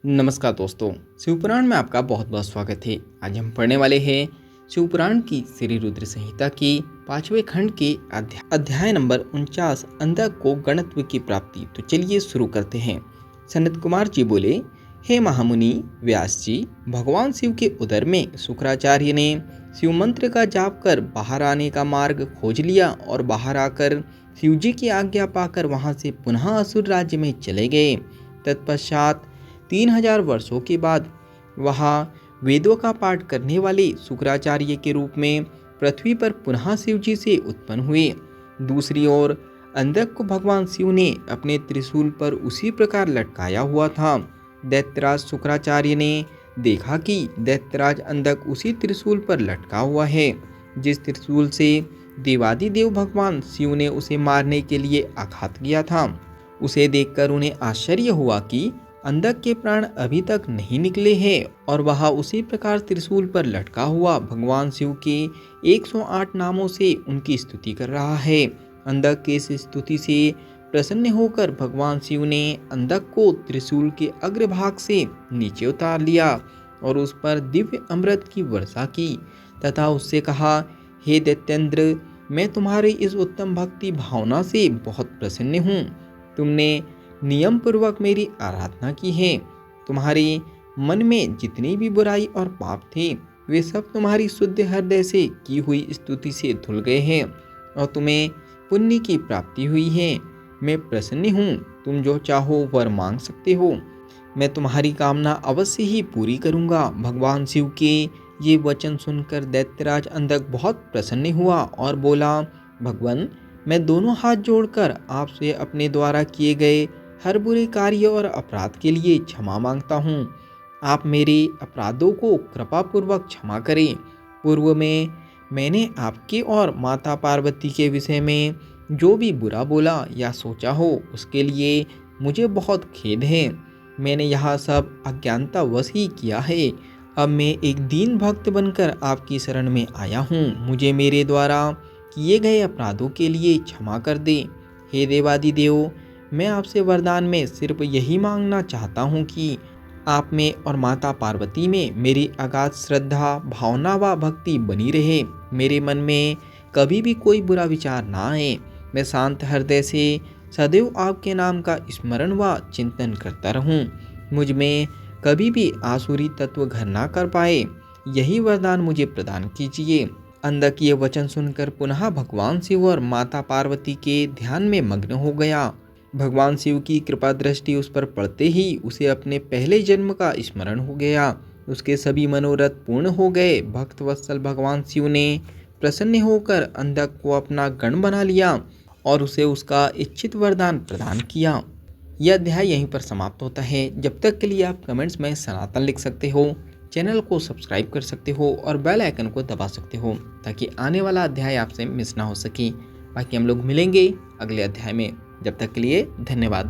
नमस्कार दोस्तों, शिवपुराण में आपका बहुत बहुत स्वागत है। आज हम पढ़ने वाले हैं शिवपुराण की श्री रुद्र संहिता की 5वें खंड के अध्याय नंबर 49 अंधक को गणत्व की प्राप्ति। तो चलिए शुरू करते हैं। सनत कुमार जी बोले, हे महामुनि व्यास जी, भगवान शिव के उदर में शुक्राचार्य ने शिव मंत्र का जाप कर बाहर आने का मार्ग खोज लिया और बाहर आकर शिव जी की आज्ञा पाकर वहां से पुनः असुर राज्य में चले गए। तत्पश्चात 3000 वर्षों के बाद वहाँ वेदों का पाठ करने वाले शुक्राचार्य के रूप में पृथ्वी पर पुनः शिव जी से उत्पन्न हुए। दूसरी ओर अंधक को भगवान शिव ने अपने त्रिशूल पर उसी प्रकार लटकाया हुआ था। दैत्यराज शुक्राचार्य ने देखा कि दैत्यराज अंधक उसी त्रिशूल पर लटका हुआ है जिस त्रिशूल से देवादिदेव भगवान शिव ने उसे मारने के लिए आघात किया था। उसे देखकर उन्हें आश्चर्य हुआ कि अंधक के प्राण अभी तक नहीं निकले हैं और वह उसी प्रकार त्रिशूल पर लटका हुआ भगवान शिव के 108 नामों से उनकी स्तुति कर रहा है। अंधक के इस स्तुति से प्रसन्न होकर भगवान शिव ने अंधक को त्रिशूल के अग्रभाग से नीचे उतार लिया और उस पर दिव्य अमृत की वर्षा की तथा उससे कहा, हे दैत्येंद्र, मैं तुम्हारी इस उत्तम भक्ति भावना से बहुत प्रसन्न हूँ। तुमने नियम पूर्वक मेरी आराधना की है। तुम्हारे मन में जितनी भी बुराई और पाप थे वे सब तुम्हारी शुद्ध हृदय से की हुई स्तुति से धुल गए हैं और तुम्हें पुण्य की प्राप्ति हुई है। मैं प्रसन्न हूँ। तुम जो चाहो वर मांग सकते हो। मैं तुम्हारी कामना अवश्य ही पूरी करूँगा। भगवान शिव के ये वचन सुनकर दैत्यराज अंधक बहुत प्रसन्न हुआ और बोला, भगवान, मैं दोनों हाथ जोड़कर आपसे अपने द्वारा किए गए हर बुरे कार्य और अपराध के लिए क्षमा मांगता हूँ। आप मेरे अपराधों को कृपापूर्वक क्षमा करें। पूर्व में मैंने आपके और माता पार्वती के विषय में जो भी बुरा बोला या सोचा हो उसके लिए मुझे बहुत खेद है। मैंने यह सब अज्ञानतावश ही किया है। अब मैं एक दीन भक्त बनकर आपकी शरण में आया हूँ। मुझे मेरे द्वारा किए गए अपराधों के लिए क्षमा कर दे। हे देवादिदेव, मैं आपसे वरदान में सिर्फ यही मांगना चाहता हूँ कि आप में और माता पार्वती में मेरी अगाध श्रद्धा, भावना व भक्ति बनी रहे। मेरे मन में कभी भी कोई बुरा विचार ना आए। मैं शांत हृदय से सदैव आपके नाम का स्मरण व चिंतन करता रहूँ। मुझ में कभी भी आसुरी तत्व घर ना कर पाए, यही वरदान मुझे प्रदान कीजिए। अंधक ये वचन सुनकर पुनः भगवान शिव और माता पार्वती के ध्यान में मग्न हो गया। भगवान शिव की कृपा दृष्टि उस पर पड़ते ही उसे अपने पहले जन्म का स्मरण हो गया। उसके सभी मनोरथ पूर्ण हो गए। भक्त वत्सल भगवान शिव ने प्रसन्न होकर अंधक को अपना गण बना लिया और उसे उसका इच्छित वरदान प्रदान किया। यह अध्याय यहीं पर समाप्त होता है। जब तक के लिए आप कमेंट्स में सनातन लिख सकते हो, चैनल को सब्सक्राइब कर सकते हो और बेल आइकन को दबा सकते हो ताकि आने वाला अध्याय आपसे मिस ना हो सके। बाकी हम लोग मिलेंगे अगले अध्याय में। जब तक के लिए धन्यवाद।